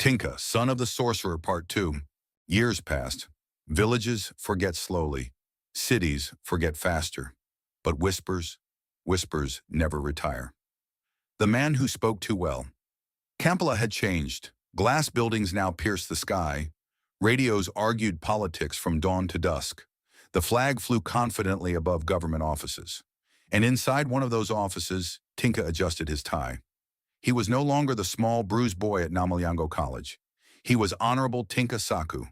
Tinka, son of the Sorcerer, Part 2. Years passed. Villages forget slowly. Cities forget faster. But whispers never retire. The man who spoke too well. Kampala had changed. Glass buildings now pierced the sky. Radios argued politics from dawn to dusk. The flag flew confidently above government offices. And inside one of those offices, Tinka adjusted his tie. He was no longer the small, bruised boy at Namalyango College. He was Honorable Tinka Saku,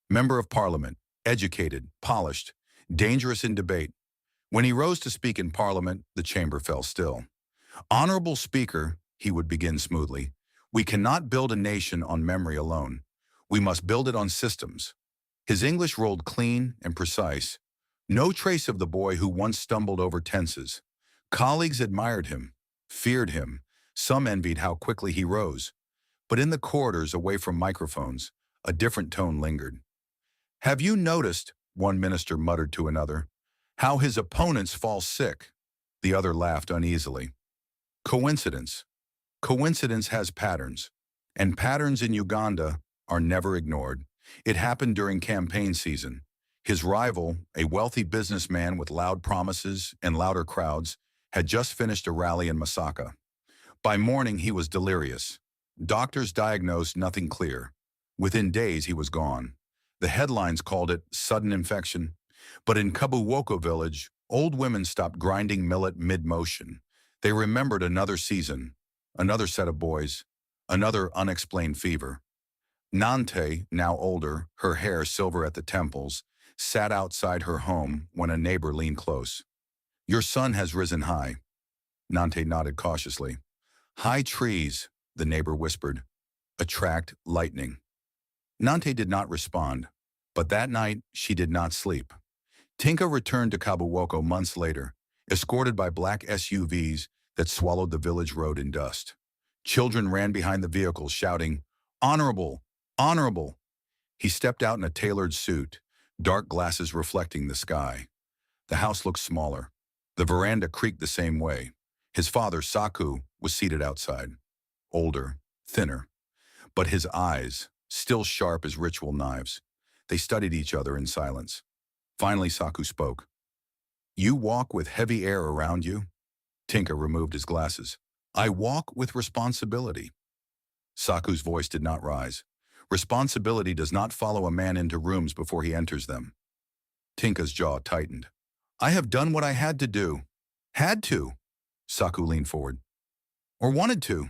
member of parliament, educated, polished, dangerous in debate. When he rose to speak in parliament, the chamber fell still. Honorable Speaker, he would begin smoothly, we cannot build a nation on memory alone. We must build it on systems. His English rolled clean and precise. No trace of the boy who once stumbled over tenses. Colleagues admired him, feared him. Some envied how quickly he rose. But in the corridors away from microphones, a different tone lingered. Have you noticed, one minister muttered to another, how his opponents fall sick? The other laughed uneasily. Coincidence. Coincidence has patterns, and patterns in Uganda are never ignored. It happened during campaign season. His rival, a wealthy businessman with loud promises and louder crowds, had just finished a rally in Masaka. By morning, he was delirious. Doctors diagnosed nothing clear. Within days, he was gone. The headlines called it sudden infection. But in Kabuwoko village, old women stopped grinding millet mid-motion. They remembered another season, another set of boys, another unexplained fever. Nante, now older, her hair silver at the temples, sat outside her home when a neighbor leaned close. Your son has risen high. Nante nodded cautiously. High trees, the neighbor whispered, attract lightning. Nante did not respond, but that night she did not sleep. Tinka returned to Kabuwoko months later, escorted by black SUVs that swallowed the village road in dust. Children ran behind the vehicles shouting, Honorable! Honorable! He stepped out in a tailored suit, dark glasses reflecting the sky. The house looked smaller. The veranda creaked the same way. His father, Saku, was seated outside, older, thinner, but his eyes, still sharp as ritual knives. They studied each other in silence. Finally, Saku spoke. You walk with heavy air around you? Tinka removed his glasses. I walk with responsibility. Saku's voice did not rise. Responsibility does not follow a man into rooms before he enters them. Tinka's jaw tightened. I have done what I had to do. Had to. Saku leaned forward. Or wanted to.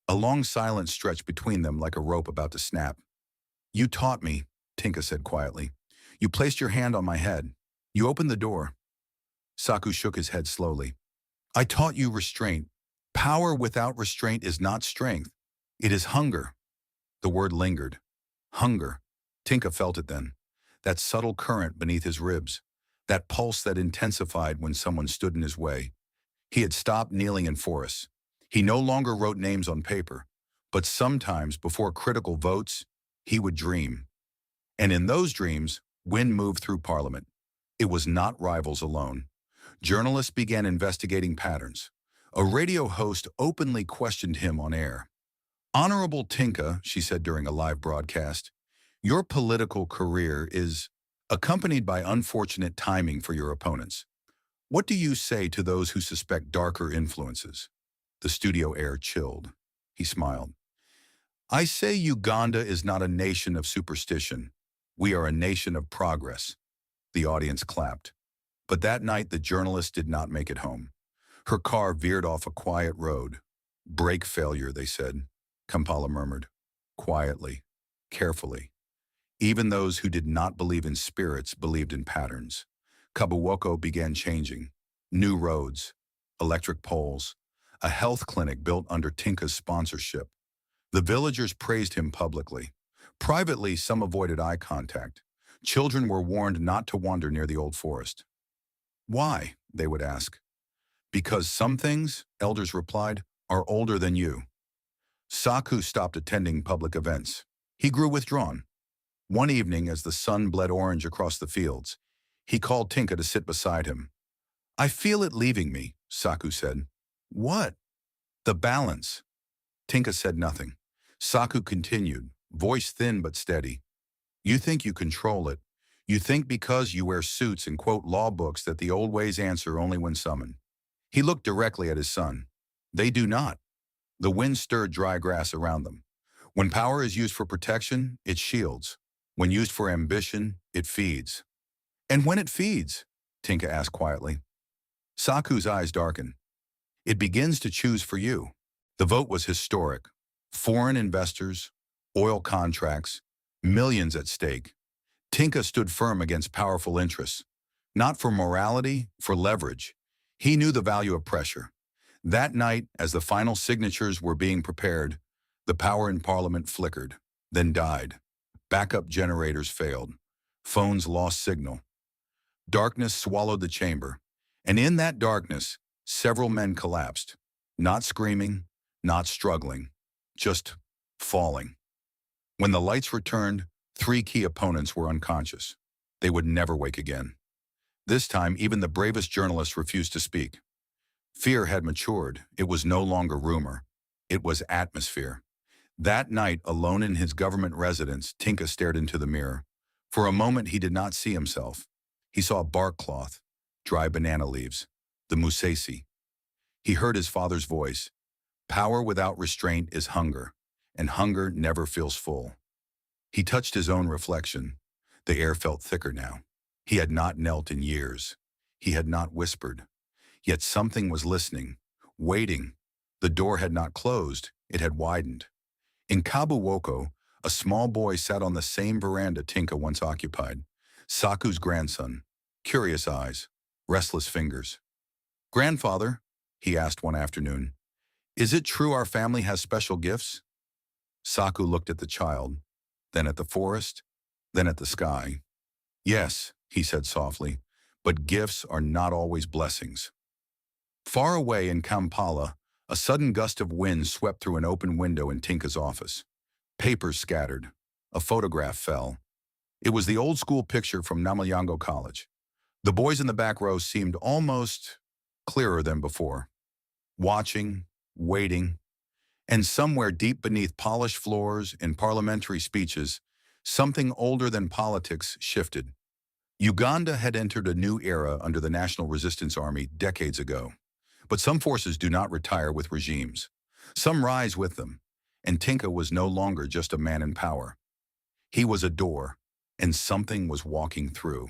A long silence stretched between them like a rope about to snap. You taught me, Tinka said quietly. You placed your hand on my head. You opened the door. Saku shook his head slowly. I taught you restraint. Power without restraint is not strength. It is hunger. The word lingered. Hunger. Tinka felt it then. That subtle current beneath his ribs. That pulse that intensified when someone stood in his way. He had stopped kneeling in forests. He no longer wrote names on paper, but sometimes before critical votes, he would dream. And in those dreams, wind moved through Parliament. It was not rivals alone. Journalists began investigating patterns. A radio host openly questioned him on air. Honorable Tinka, she said during a live broadcast, your political career is accompanied by unfortunate timing for your opponents. What do you say to those who suspect darker influences? The studio air chilled. He smiled. I say Uganda is not a nation of superstition. We are a nation of progress. The audience clapped. But that night the journalist did not make it home. Her car veered off a quiet road. Brake failure, they said. Kampala murmured. Quietly, carefully. Even those who did not believe in spirits believed in patterns. Kabuwoko began changing. New roads, electric poles, a health clinic built under Tinka's sponsorship. The villagers praised him publicly. Privately, some avoided eye contact. Children were warned not to wander near the old forest. Why? They would ask. Because some things, elders replied, are older than you. Saku stopped attending public events. He grew withdrawn. One evening, as the sun bled orange across the fields, he called Tinka to sit beside him. I feel it leaving me, Saku said. What? The balance. Tinka said nothing. Saku continued, voice thin but steady. You think you control it. You think because you wear suits and quote law books that the old ways answer only when summoned. He looked directly at his son. They do not. The wind stirred dry grass around them. When power is used for protection, it shields. When used for ambition, it feeds. And when it feeds? Tinka asked quietly. Saku's eyes darkened. It begins to choose for you. The vote was historic. Foreign investors, oil contracts, millions at stake. Tinka stood firm against powerful interests. Not for morality, for leverage. He knew the value of pressure. That night, as the final signatures were being prepared, the power in Parliament flickered, then died. Backup generators failed. Phones lost signal. Darkness swallowed the chamber. And in that darkness, several men collapsed. Not screaming, not struggling, just falling. When the lights returned, 3 key opponents were unconscious. They would never wake again. This time, even the bravest journalists refused to speak. Fear had matured. It was no longer rumor. It was atmosphere. That night, alone in his government residence, Tinka stared into the mirror. For a moment, he did not see himself. He saw bark cloth, dry banana leaves, the musashi. He heard his father's voice. Power without restraint is hunger, and hunger never feels full. He touched his own reflection. The air felt thicker now. He had not knelt in years. He had not whispered. Yet something was listening, waiting. The door had not closed, it had widened. In Kabuwoko, a small boy sat on the same veranda Tinka once occupied. Saku's grandson, curious eyes, restless fingers. Grandfather, he asked one afternoon, is it true our family has special gifts? Saku looked at the child, then at the forest, then at the sky. Yes, he said softly, but gifts are not always blessings. Far away in Kampala, a sudden gust of wind swept through an open window in Tinka's office. Papers scattered. A photograph fell. It was the old-school picture from Namayango College. The boys in the back row seemed almost clearer than before. Watching, waiting, and somewhere deep beneath polished floors and parliamentary speeches, something older than politics shifted. Uganda had entered a new era under the National Resistance Army decades ago. But some forces do not retire with regimes. Some rise with them, and Tinka was no longer just a man in power. He was a door, and something was walking through.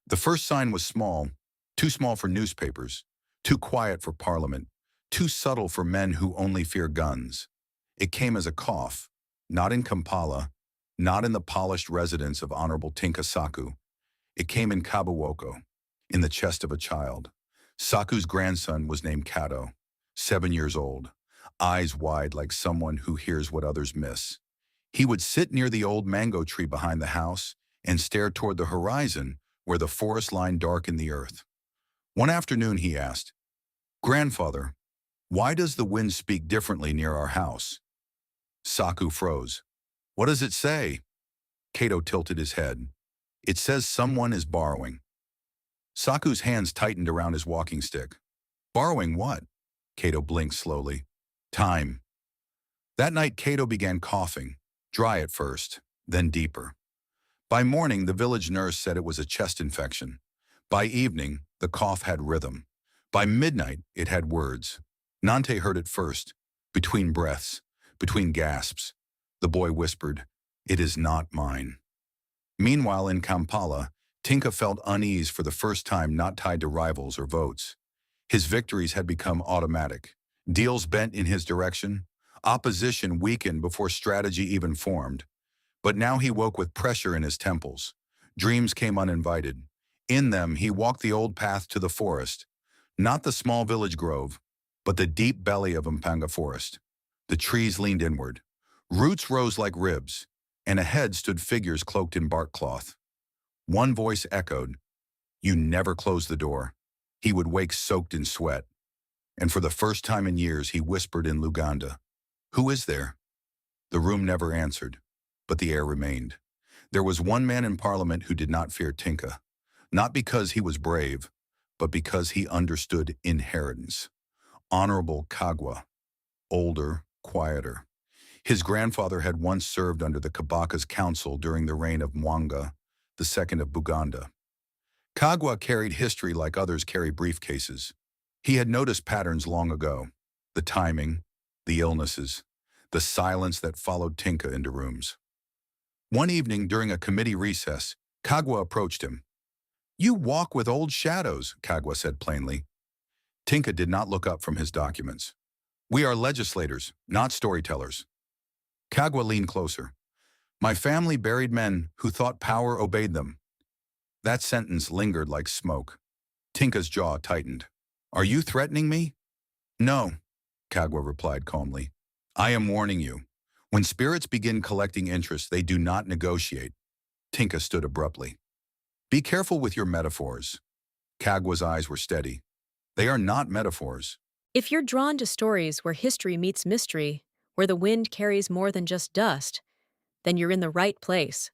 The first sign was small, too small for newspapers, too quiet for parliament, too subtle for men who only fear guns. It came as a cough, not in Kampala, not in the polished residence of Honorable Tinka Saku. It came in Kabuwoko, in the chest of a child. Saku's grandson was named Kato, 7 years old, eyes wide like someone who hears what others miss. He would sit near the old mango tree behind the house and stare toward the horizon where the forest line darkened the earth. One afternoon he asked, Grandfather, why does the wind speak differently near our house? Saku froze. What does it say? Kato tilted his head. It says someone is borrowing. Saku's hands tightened around his walking stick. Borrowing what? Kato blinked slowly. Time. That night Kato began coughing, dry at first, then deeper. By morning, the village nurse said it was a chest infection. By evening, the cough had rhythm. By midnight, it had words. Nante heard it first, between breaths, between gasps. The boy whispered, "It is not mine." Meanwhile, in Kampala, Tinka felt unease for the first time, not tied to rivals or votes. His victories had become automatic. Deals bent in his direction. Opposition weakened before strategy even formed. But now he woke with pressure in his temples. Dreams came uninvited. In them, he walked the old path to the forest. Not the small village grove, but the deep belly of Mpanga forest. The trees leaned inward. Roots rose like ribs, and ahead stood figures cloaked in bark cloth. One voice echoed, "You never close the door." He would wake soaked in sweat. And for the first time in years, he whispered in Uganda, "Who is there?" The room never answered, but the air remained. There was one man in Parliament who did not fear Tinka, not because he was brave, but because he understood inheritance. Honorable Kagwa, older, quieter. His grandfather had once served under the Kabaka's council during the reign of Mwanga, the second of Buganda. Kagwa carried history like others carry briefcases. He had noticed patterns long ago: the timing, the illnesses, the silence that followed Tinka into rooms. One evening during a committee recess, Kagwa approached him. "You walk with old shadows," Kagwa said plainly. Tinka did not look up from his documents. "We are legislators, not storytellers." Kagwa leaned closer. "My family buried men who thought power obeyed them." That sentence lingered like smoke. Tinka's jaw tightened. "Are you threatening me?" "No," Kagwa replied calmly. "I am warning you. When spirits begin collecting interest, they do not negotiate." Tinka stood abruptly. "Be careful with your metaphors." Kagwa's eyes were steady. "They are not metaphors." If you're drawn to stories where history meets mystery, where the wind carries more than just dust, then you're in the right place.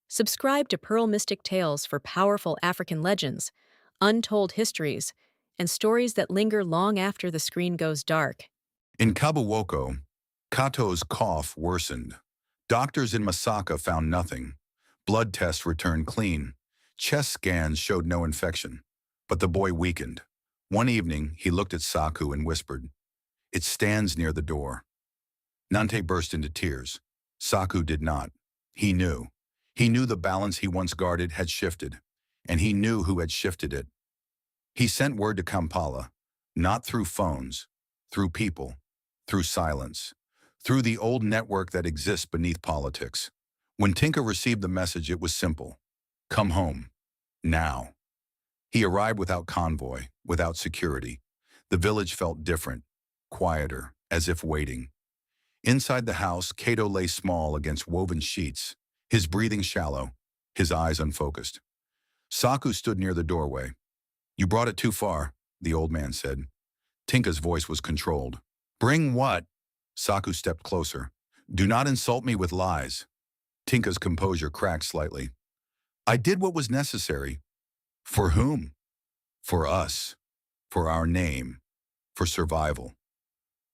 Subscribe to Pearl Mystic Tales for powerful African legends, untold histories, and stories that linger long after the screen goes dark. In Kabuwoko, Kato's cough worsened. Doctors in Masaka found nothing. Blood tests returned clean. Chest scans showed no infection. But the boy weakened. One evening, he looked at Saku and whispered, "It stands near the door." Nante burst into tears. Saku did not. He knew. He knew the balance he once guarded had shifted, and he knew who had shifted it. He sent word to Kampala, not through phones, through people, through silence, through the old network that exists beneath politics. When Tinka received the message, it was simple: come home, now. He arrived without convoy, without security. The village felt different, quieter, as if waiting. Inside the house, Kato lay small against woven sheets, his breathing shallow, his eyes unfocused. Saku stood near the doorway. "You brought it too far," the old man said. Tinka's voice was controlled. "Bring what?" Saku stepped closer. "Do not insult me with lies." Tinka's composure cracked slightly. "I did what was necessary." "For whom?" "For us. For our name. For survival."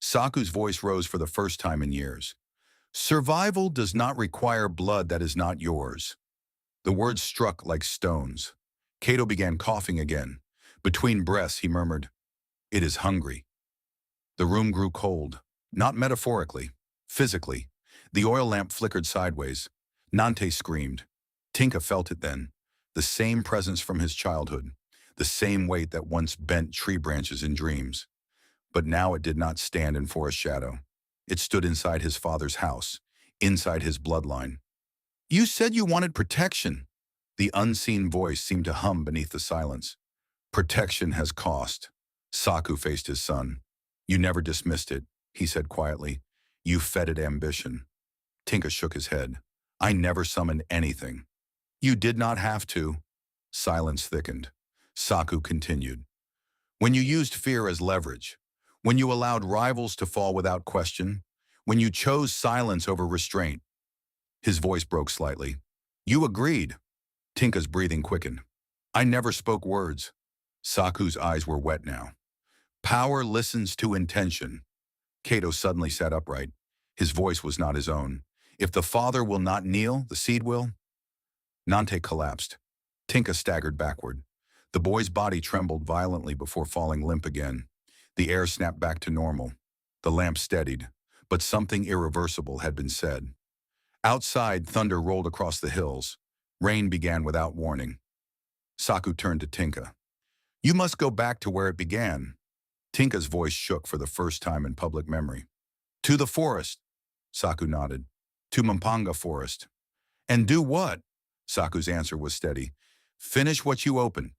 Saku's voice rose for the first time in years. "Survival does not require blood that is not yours." The words struck like stones. Kato began coughing again. Between breaths, he murmured, "It is hungry." The room grew cold, not metaphorically, physically. The oil lamp flickered sideways. Nante screamed. Tinka felt it then, the same presence from his childhood, the same weight that once bent tree branches in dreams. But now it did not stand in forest shadow. It stood inside his father's house, inside his bloodline. "You said you wanted protection." The unseen voice seemed to hum beneath the silence. "Protection has cost." Saku faced his son. "You never dismissed it," he said quietly. "You fed it ambition." Tinka shook his head. "I never summoned anything." "You did not have to." Silence thickened. Saku continued. "When you used fear as leverage, when you allowed rivals to fall without question, when you chose silence over restraint." His voice broke slightly. "You agreed." Tinka's breathing quickened. "I never spoke words." Saku's eyes were wet now. "Power listens to intention." Kato suddenly sat upright. His voice was not his own. "If the father will not kneel, the seed will." Nante collapsed. Tinka staggered backward. The boy's body trembled violently before falling limp again. The air snapped back to normal. The lamp steadied, but something irreversible had been said. Outside, thunder rolled across the hills. Rain began without warning. Saku turned to Tinka. "You must go back to where it began." Tinka's voice shook for the first time in public memory. "To the forest." Saku nodded. "To Mpanga Forest." "And do what?" Saku's answer was steady. "Finish what you opened."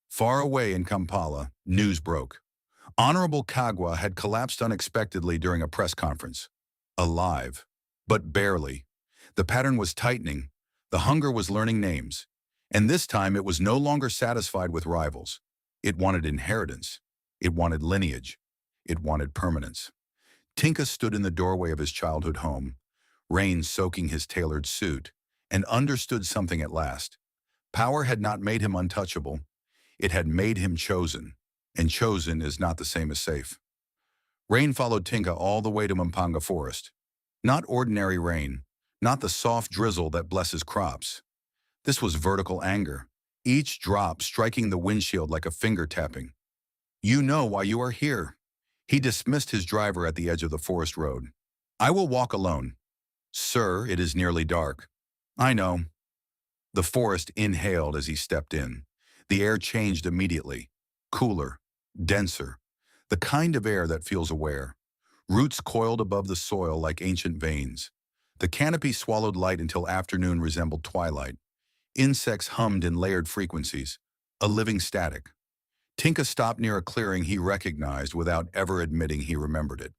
Far away in Kampala, news broke. Honorable Kagwa had collapsed unexpectedly during a press conference. Alive, but barely. The pattern was tightening. The hunger was learning names. And this time it was no longer satisfied with rivals. It wanted inheritance. It wanted lineage. It wanted permanence. Tinka stood in the doorway of his childhood home, rain soaking his tailored suit, and understood something at last. Power had not made him untouchable. It had made him chosen, and chosen is not the same as safe. Rain followed Tinka all the way to Mpanga Forest. Not ordinary rain, not the soft drizzle that blesses crops. This was vertical anger, each drop striking the windshield like a finger tapping. You know why you are here. He dismissed his driver at the edge of the forest road. I will walk alone. Sir, it is nearly dark. I know. The forest inhaled as he stepped in. The air changed immediately. Cooler, denser, the kind of air that feels aware. Roots coiled above the soil like ancient veins. The canopy swallowed light until afternoon resembled twilight. Insects hummed in layered frequencies, a living static. Tinka stopped near a clearing he recognized without ever admitting he remembered it.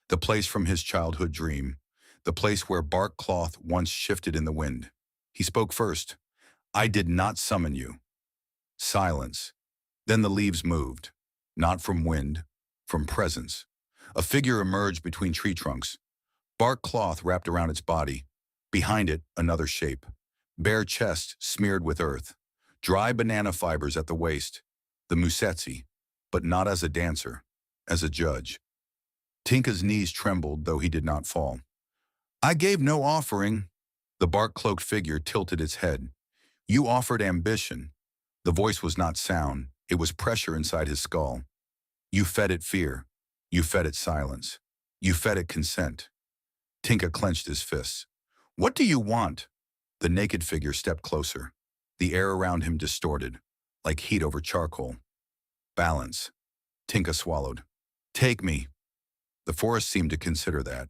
The place from his childhood dream. The place where bark cloth once shifted in the wind. He spoke first. I did not summon you. Silence. Then the leaves moved. Not from wind, from presence. A figure emerged between tree trunks. Bark cloth wrapped around its body. Behind it, another shape. Bare chest smeared with earth. Dry banana fibers at the waist. The musetsi, but not as a dancer, as a judge. Tinka's knees trembled, though he did not fall. I gave no offering. The bark-cloaked figure tilted its head. You offered ambition. The voice was not sound. It was pressure inside his skull. You fed it fear. You fed it silence. You fed it consent. Tinka clenched his fists. What do you want? The naked figure stepped closer. The air around him distorted, like heat over charcoal. Balance. Tinka swallowed. Take me. The forest seemed to consider that.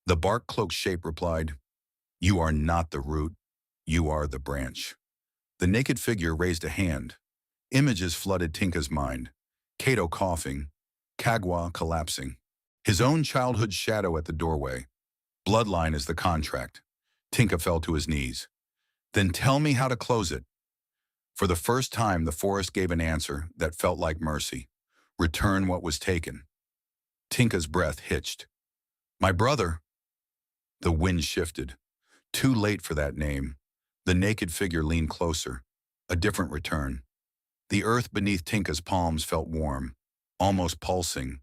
The bark-cloaked shape replied, You are not the root. You are the branch. The naked figure raised a hand. Images flooded Tinka's mind. Kato coughing, Kagwa collapsing. His own childhood shadow at the doorway. Bloodline is the contract. Tinka fell to his knees. Then tell me how to close it. For the first time, the forest gave an answer that felt like mercy. Return what was taken. Tinka's breath hitched. My brother. The wind shifted. Too late for that name. The naked figure leaned closer. A different return. The earth beneath Tinka's palms felt warm, almost pulsing.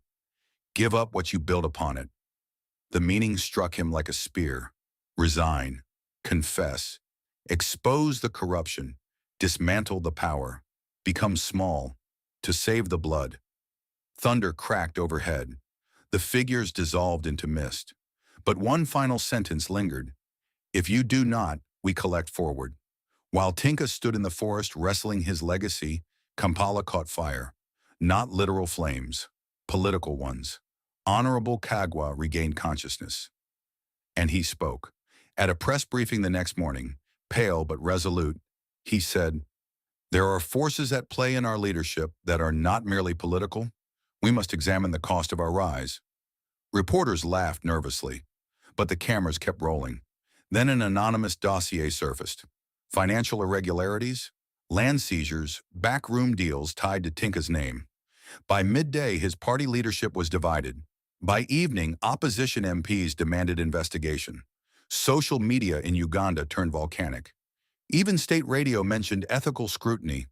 Give up what you built upon it. The meaning struck him like a spear. Resign. Confess. Expose the corruption. Dismantle the power. Become small. To save the blood. Thunder cracked overhead. The figures dissolved into mist. But one final sentence lingered. If you do not, we collect forward. While Tinka stood in the forest wrestling his legacy, Kampala caught fire. Not literal flames, political ones. Honorable Kagwa regained consciousness. And he spoke. At a press briefing the next morning, pale but resolute, he said, There are forces at play in our leadership that are not merely political. We must examine the cost of our rise. Reporters laughed nervously, but the cameras kept rolling. Then an anonymous dossier surfaced. Financial irregularities, land seizures, backroom deals tied to Tinka's name. By midday, his party leadership was divided. By evening, opposition MPs demanded investigation. Social media in Uganda turned volcanic. Even state radio mentioned ethical scrutiny.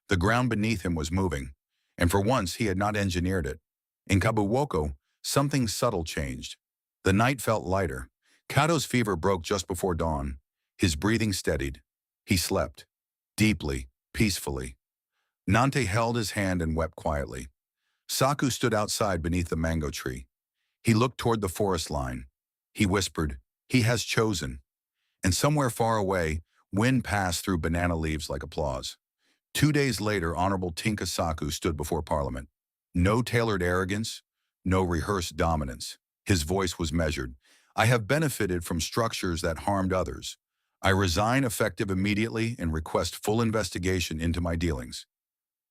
The ground beneath him was moving, and for once he had not engineered it. In Kabuwoko, something subtle changed. The night felt lighter. Kato's fever broke just before dawn. His breathing steadied. He slept. Deeply, peacefully. Nante held his hand and wept quietly. Saku stood outside beneath the mango tree. He looked toward the forest line. He whispered, He has chosen. And somewhere far away, wind passed through banana leaves like applause. 2 days later, Honorable Tinka Saku stood before Parliament. No tailored arrogance, no rehearsed dominance. His voice was measured. I have benefited from structures that harmed others. I resign effective immediately and request full investigation into my dealings.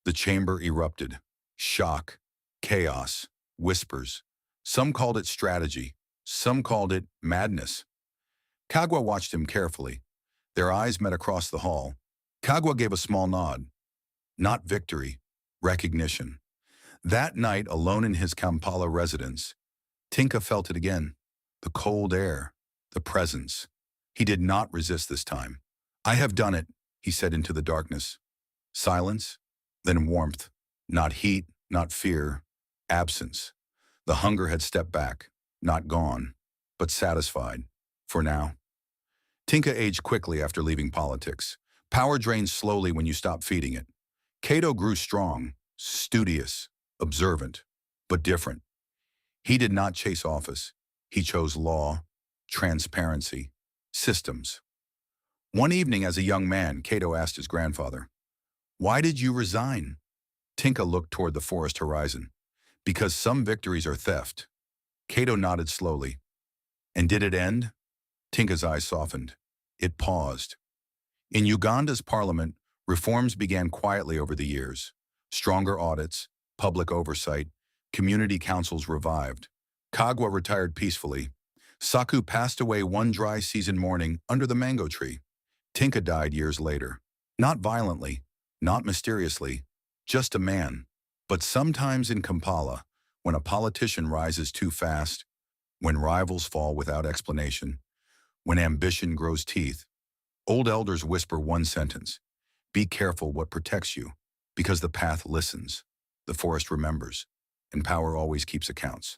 The chamber erupted. Shock, chaos, whispers. Some called it strategy. Some called it madness. Kagwa watched him carefully. Their eyes met across the hall. Kagwa gave a small nod. Not victory, recognition. That night, alone in his Kampala residence, Tinka felt it again. The cold air, the presence. He did not resist this time. I have done it, he said into the darkness. Silence, then warmth. Not heat, not fear, absence. The hunger had stepped back, not gone, but satisfied. For now. Tinka aged quickly after leaving politics. Power drains slowly when you stop feeding it. Cato grew strong, studious, observant, but different. He did not chase office. He chose law, transparency, systems. One evening as a young man, Cato asked his grandfather, "Why did you resign?" Tinka looked toward the forest horizon. "Because some victories are theft." Cato nodded slowly. "And did it end?" Tinka's eyes softened. It paused. In Uganda's parliament, reforms began quietly over the years. Stronger audits, public oversight, community councils revived. Kagwa retired peacefully. Saku passed away one dry season morning under the mango tree. Tinka died years later. Not violently, not mysteriously, just a man. But sometimes in Kampala, when a politician rises too fast, when rivals fall without explanation, when ambition grows teeth, old elders whisper one sentence: be careful what protects you, because the path listens, the forest remembers, and power always keeps accounts.